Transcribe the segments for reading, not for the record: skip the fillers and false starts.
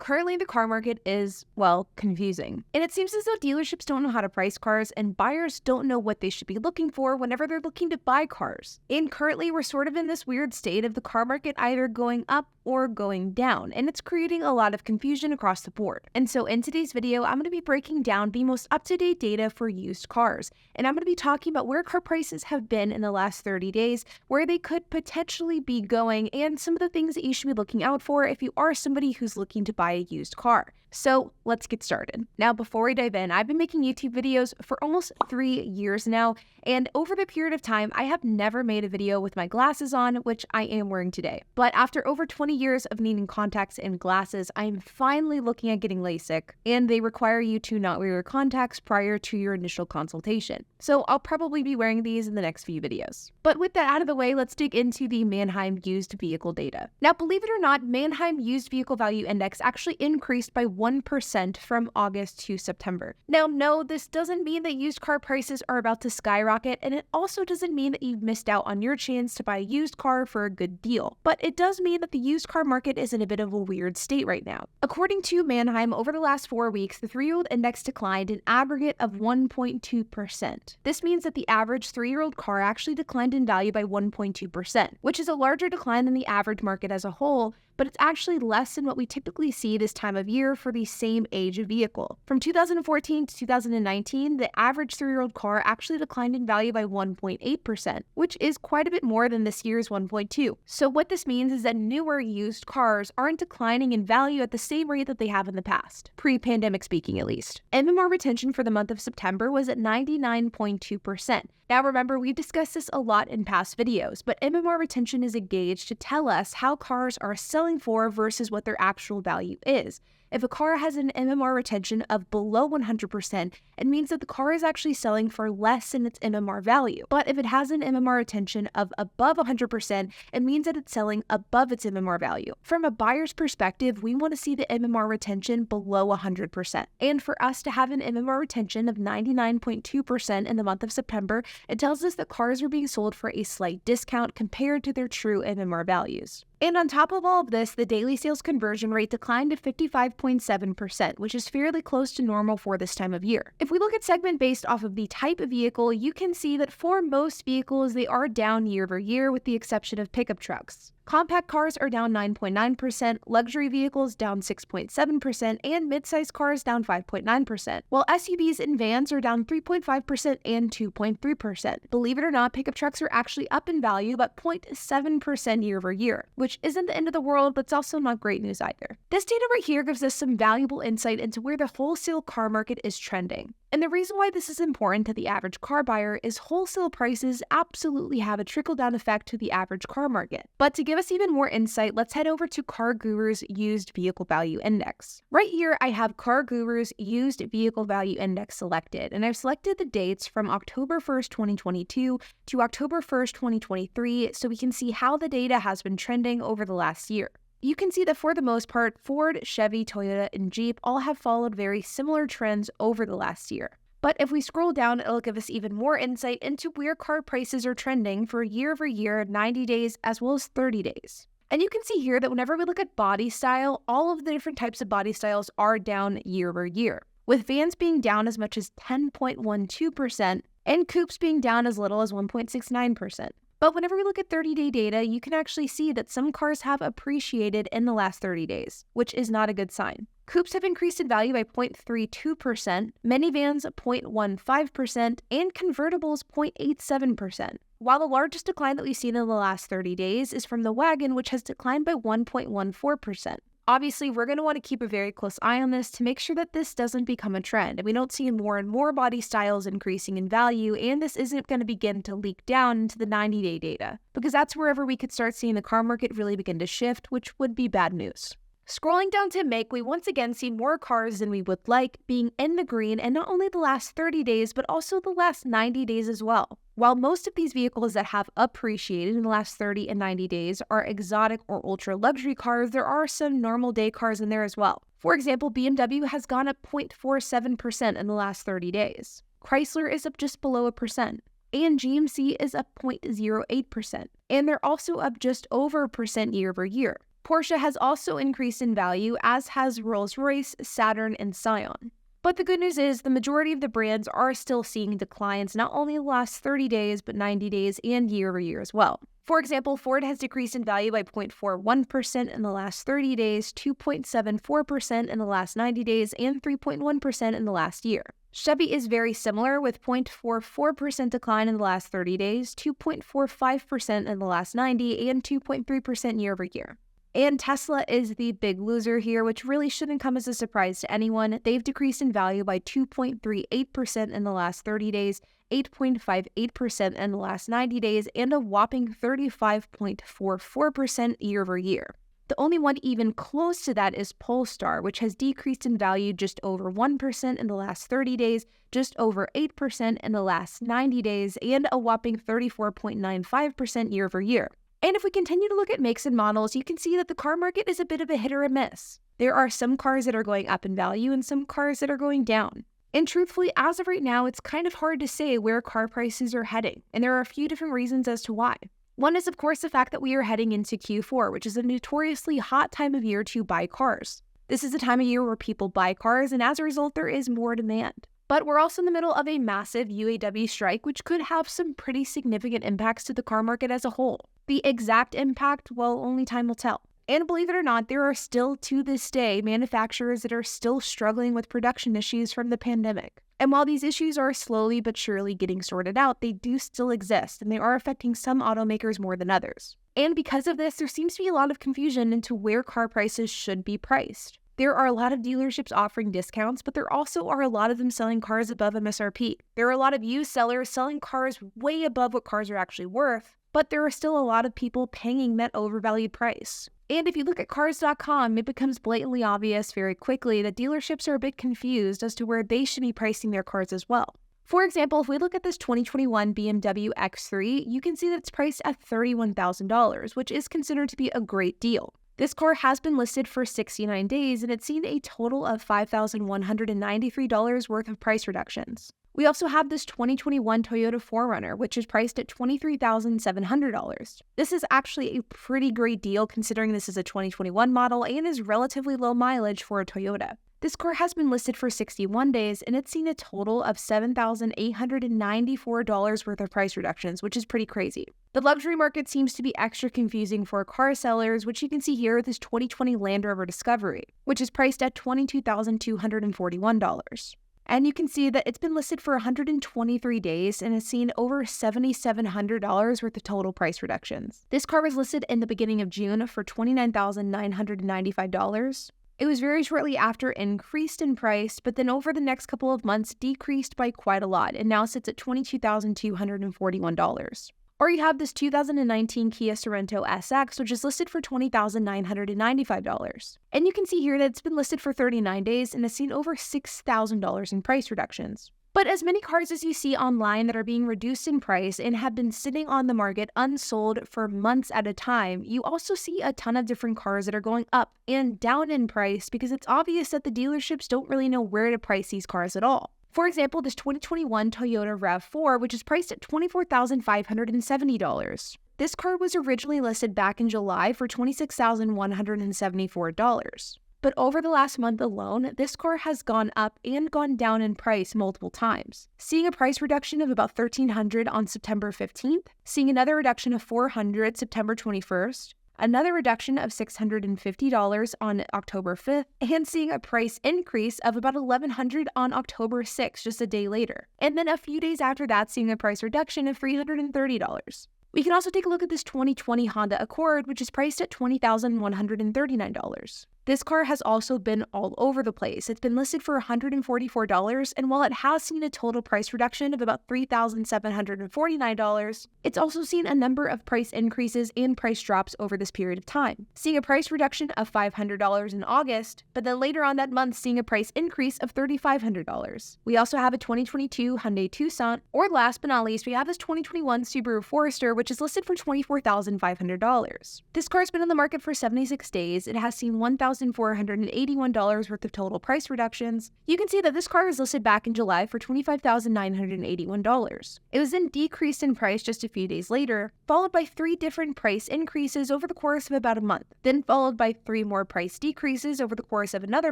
Currently, the car market is, well, confusing. And it seems as though dealerships don't know how to price cars and buyers don't know what they should be looking for whenever they're looking to buy cars. And currently, we're sort of in this weird state of the car market either going up or going down, and it's creating a lot of confusion across the board. And so in today's video, I'm going to be breaking down the most up-to-date data for used cars, and I'm going to be talking about where car prices have been in the last 30 days, where they could potentially be going, and some of the things that you should be looking out for if you are somebody who's looking to buy a used car. So let's get started. Now, before we dive in, I've been making YouTube videos for almost 3 years now, and over the period of time, I have never made a video with my glasses on, which I am wearing today. But after over 20 years of needing contacts and glasses, I am finally looking at getting LASIK, and they require you to not wear your contacts prior to your initial consultation. So I'll probably be wearing these in the next few videos. But with that out of the way, let's dig into the Manheim used vehicle data. Now, believe it or not, Manheim used vehicle value index actually increased by 1% from August to September. Now, no, this doesn't mean that used car prices are about to skyrocket, and it also doesn't mean that you've missed out on your chance to buy a used car for a good deal. But it does mean that the used car market is in a bit of a weird state right now. According to Manheim, over the last 4 weeks, the 3-year-old index declined an aggregate of 1.2%. This means that the average 3-year-old car actually declined in value by 1.2%, which is a larger decline than the average market as a whole, but it's actually less than what we typically see this time of year for the same age of vehicle. From 2014 to 2019, the average 3-year-old car actually declined in value by 1.8%, which is quite a bit more than this year's 1.2%. So what this means is that newer used cars aren't declining in value at the same rate that they have in the past, pre-pandemic speaking at least. MMR retention for the month of September was at 99.2%. Now remember, we've discussed this a lot in past videos, but MMR retention is a gauge to tell us how cars are selling for versus what their actual value is. If a car has an MMR retention of below 100%, it means that the car is actually selling for less than its MMR value. But if it has an MMR retention of above 100%, it means that it's selling above its MMR value. From a buyer's perspective, we want to see the MMR retention below 100%. And for us to have an MMR retention of 99.2% in the month of September, it tells us that cars are being sold for a slight discount compared to their true MMR values. And on top of all of this, the daily sales conversion rate declined to 55.7%, which is fairly close to normal for this time of year. If we look at segment based off of the type of vehicle, you can see that for most vehicles, they are down year over year with the exception of pickup trucks. Compact cars are down 9.9%, luxury vehicles down 6.7%, and mid-size cars down 5.9%, while SUVs and vans are down 3.5% and 2.3%. Believe it or not, pickup trucks are actually up in value, but 0.7% year over year, which isn't the end of the world, but it's also not great news either. This data right here gives us some valuable insight into where the wholesale car market is trending. And the reason why this is important to the average car buyer is wholesale prices absolutely have a trickle-down effect to the average car market. But to give us even more insight, let's head over to CarGurus Used Vehicle Value Index. Right here, I have CarGurus Used Vehicle Value Index selected, and I've selected the dates from October 1st, 2022 to October 1st, 2023, so we can see how the data has been trending over the last year. You can see that for the most part, Ford, Chevy, Toyota, and Jeep all have followed very similar trends over the last year. But if we scroll down, it'll give us even more insight into where car prices are trending for year over year, 90 days, as well as 30 days. And you can see here that whenever we look at body style, all of the different types of body styles are down year over year, with vans being down as much as 10.12% and coupes being down as little as 1.69%. But whenever we look at 30-day data, you can actually see that some cars have appreciated in the last 30 days, which is not a good sign. Coupes have increased in value by 0.32%, minivans 0.15%, and convertibles 0.87%. While the largest decline that we've seen in the last 30 days is from the wagon, which has declined by 1.14%. Obviously, we're going to want to keep a very close eye on this to make sure that this doesn't become a trend and we don't see more and more body styles increasing in value, and this isn't going to begin to leak down into the 90-day data, because that's wherever we could start seeing the car market really begin to shift, which would be bad news. Scrolling down to make, we once again see more cars than we would like being in the green, and not only the last 30 days, but also the last 90 days as well. While most of these vehicles that have appreciated in the last 30 and 90 days are exotic or ultra luxury cars, there are some normal day cars in there as well. For example, BMW has gone up 0.47% in the last 30 days. Chrysler is up just below 1%. And GMC is up 0.08%. And they're also up just over 1% year over year. Porsche has also increased in value, as has Rolls-Royce, Saturn, and Scion. But the good news is the majority of the brands are still seeing declines not only in the last 30 days, but 90 days and year over year as well. For example, Ford has decreased in value by 0.41% in the last 30 days, 2.74% in the last 90 days, and 3.1% in the last year. Chevy is very similar with 0.44% decline in the last 30 days, 2.45% in the last 90, and 2.3% year over year. And Tesla is the big loser here, which really shouldn't come as a surprise to anyone. They've decreased in value by 2.38% in the last 30 days, 8.58% in the last 90 days, and a whopping 35.44% year over year. The only one even close to that is Polestar, which has decreased in value just over 1% in the last 30 days, just over 8% in the last 90 days, and a whopping 34.95% year over year. And if we continue to look at makes and models, you can see that the car market is a bit of a hit or a miss. There are some cars that are going up in value and some cars that are going down. And truthfully, as of right now, it's kind of hard to say where car prices are heading, and there are a few different reasons as to why. One is, of course, the fact that we are heading into Q4, which is a notoriously hot time of year to buy cars. This is a time of year where people buy cars, and as a result, there is more demand. But we're also in the middle of a massive UAW strike, which could have some pretty significant impacts to the car market as a whole. The exact impact, well, only time will tell. And believe it or not, there are still, to this day, manufacturers that are still struggling with production issues from the pandemic. And while these issues are slowly but surely getting sorted out, they do still exist, and they are affecting some automakers more than others. And because of this, there seems to be a lot of confusion into where car prices should be priced. There are a lot of dealerships offering discounts, but there also are a lot of them selling cars above MSRP. There are a lot of used sellers selling cars way above what cars are actually worth, but there are still a lot of people paying that overvalued price. And if you look at cars.com, it becomes blatantly obvious very quickly that dealerships are a bit confused as to where they should be pricing their cars as well. For example, if we look at this 2021 BMW X3, you can see that it's priced at $31,000, which is considered to be a great deal. This car has been listed for 69 days, and it's seen a total of $5,193 worth of price reductions. We also have this 2021 Toyota 4Runner, which is priced at $23,700. This is actually a pretty great deal considering this is a 2021 model and is relatively low mileage for a Toyota. This car has been listed for 61 days, and it's seen a total of $7,894 worth of price reductions, which is pretty crazy. The luxury market seems to be extra confusing for car sellers, which you can see here with this 2020 Land Rover Discovery, which is priced at $22,241. And you can see that it's been listed for 123 days and has seen over $7,700 worth of total price reductions. This car was listed in the beginning of June for $29,995. It was very shortly after increased in price, but then over the next couple of months decreased by quite a lot and now sits at $22,241. Or you have this 2019 Kia Sorento SX, which is listed for $20,995. And you can see here that it's been listed for 39 days and has seen over $6,000 in price reductions. But as many cars as you see online that are being reduced in price and have been sitting on the market unsold for months at a time, you also see a ton of different cars that are going up and down in price because it's obvious that the dealerships don't really know where to price these cars at all. For example, this 2021 Toyota RAV4, which is priced at $24,570. This car was originally listed back in July for $26,174. But over the last month alone, this car has gone up and gone down in price multiple times, seeing a price reduction of about $1,300 on September 15th, seeing another reduction of $400 September 21st, another reduction of $650 on October 5th, and seeing a price increase of about $1,100 on October 6th, just a day later. And then a few days after that, seeing a price reduction of $330. We can also take a look at this 2020 Honda Accord, which is priced at $20,139. This car has also been all over the place. It's been listed for $144, and while it has seen a total price reduction of about $3,749, it's also seen a number of price increases and price drops over this period of time, seeing a price reduction of $500 in August, but then later on that month seeing a price increase of $3,500. We also have a 2022 Hyundai Tucson, or last but not least, we have this 2021 Subaru Forester, which is listed for $24,500. This car has been on the market for 76 days. It has seen 1,000 $25,481 worth of total price reductions, you can see that this car was listed back in July for $25,981. It was then decreased in price just a few days later, followed by 3 different price increases over the course of about a month, then followed by 3 more price decreases over the course of another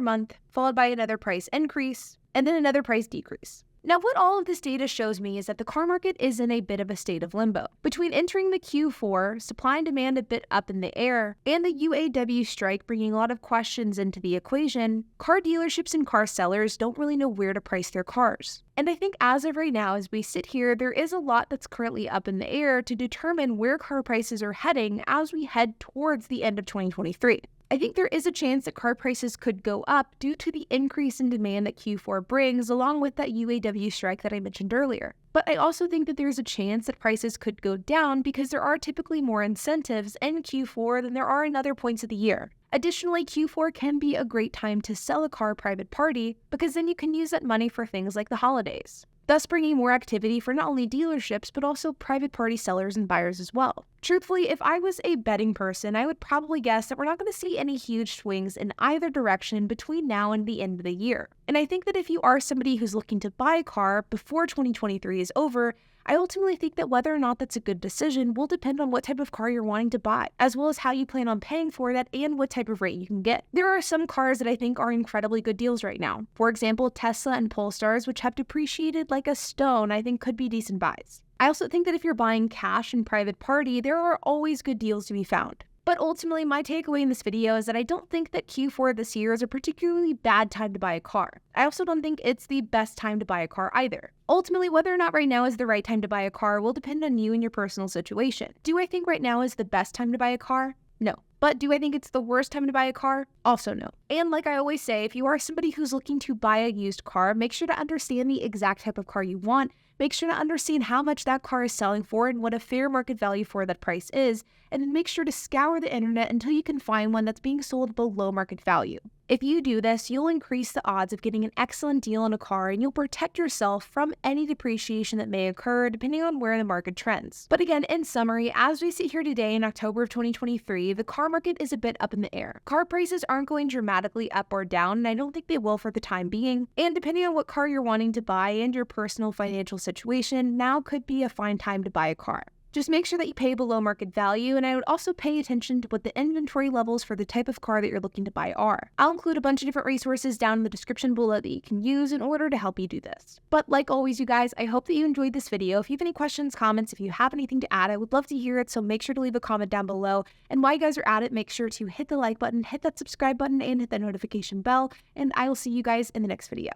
month, followed by another price increase, and then another price decrease. Now, what all of this data shows me is that the car market is in a bit of a state of limbo. Between entering the Q4, supply and demand a bit up in the air, and the UAW strike bringing a lot of questions into the equation, car dealerships and car sellers don't really know where to price their cars. And I think as of right now, as we sit here, there is a lot that's currently up in the air to determine where car prices are heading as we head towards the end of 2023. I think there is a chance that car prices could go up due to the increase in demand that Q4 brings, along with that UAW strike that I mentioned earlier. But I also think that there's a chance that prices could go down because there are typically more incentives in Q4 than there are in other points of the year. Additionally, Q4 can be a great time to sell a car private party because then you can use that money for things like the holidays, thus bringing more activity for not only dealerships but also private party sellers and buyers as well. Truthfully, if I was a betting person, I would probably guess that we're not going to see any huge swings in either direction between now and the end of the year. And I think that if you are somebody who's looking to buy a car before 2023 is over, I ultimately think that whether or not that's a good decision will depend on what type of car you're wanting to buy, as well as how you plan on paying for that and what type of rate you can get. There are some cars that I think are incredibly good deals right now. For example, Tesla and Polestars, which have depreciated like a stone, I think could be decent buys. I also think that if you're buying cash and private party, there are always good deals to be found. But ultimately, my takeaway in this video is that I don't think that Q4 this year is a particularly bad time to buy a car. I also don't think it's the best time to buy a car either. Ultimately, whether or not right now is the right time to buy a car will depend on you and your personal situation. Do I think right now is the best time to buy a car? No. But do I think it's the worst time to buy a car? Also no. And like I always say, if you are somebody who's looking to buy a used car, make sure to understand the exact type of car you want. Make sure to understand how much that car is selling for and what a fair market value for that price is, and then make sure to scour the internet until you can find one that's being sold below market value. If you do this, you'll increase the odds of getting an excellent deal on a car and you'll protect yourself from any depreciation that may occur depending on where the market trends. But again, in summary, as we sit here today in October of 2023, the car market is a bit up in the air. Car prices aren't going dramatically up or down, and I don't think they will for the time being. And depending on what car you're wanting to buy and your personal financial situation, now could be a fine time to buy a car. Just make sure that you pay below market value, and I would also pay attention to what the inventory levels for the type of car that you're looking to buy are. I'll include a bunch of different resources down in the description below that you can use in order to help you do this. But like always, you guys, I hope that you enjoyed this video. If you have any questions, comments, if you have anything to add, I would love to hear it, so make sure to leave a comment down below. And while you guys are at it, make sure to hit the like button, hit that subscribe button, and hit that notification bell, and I will see you guys in the next video.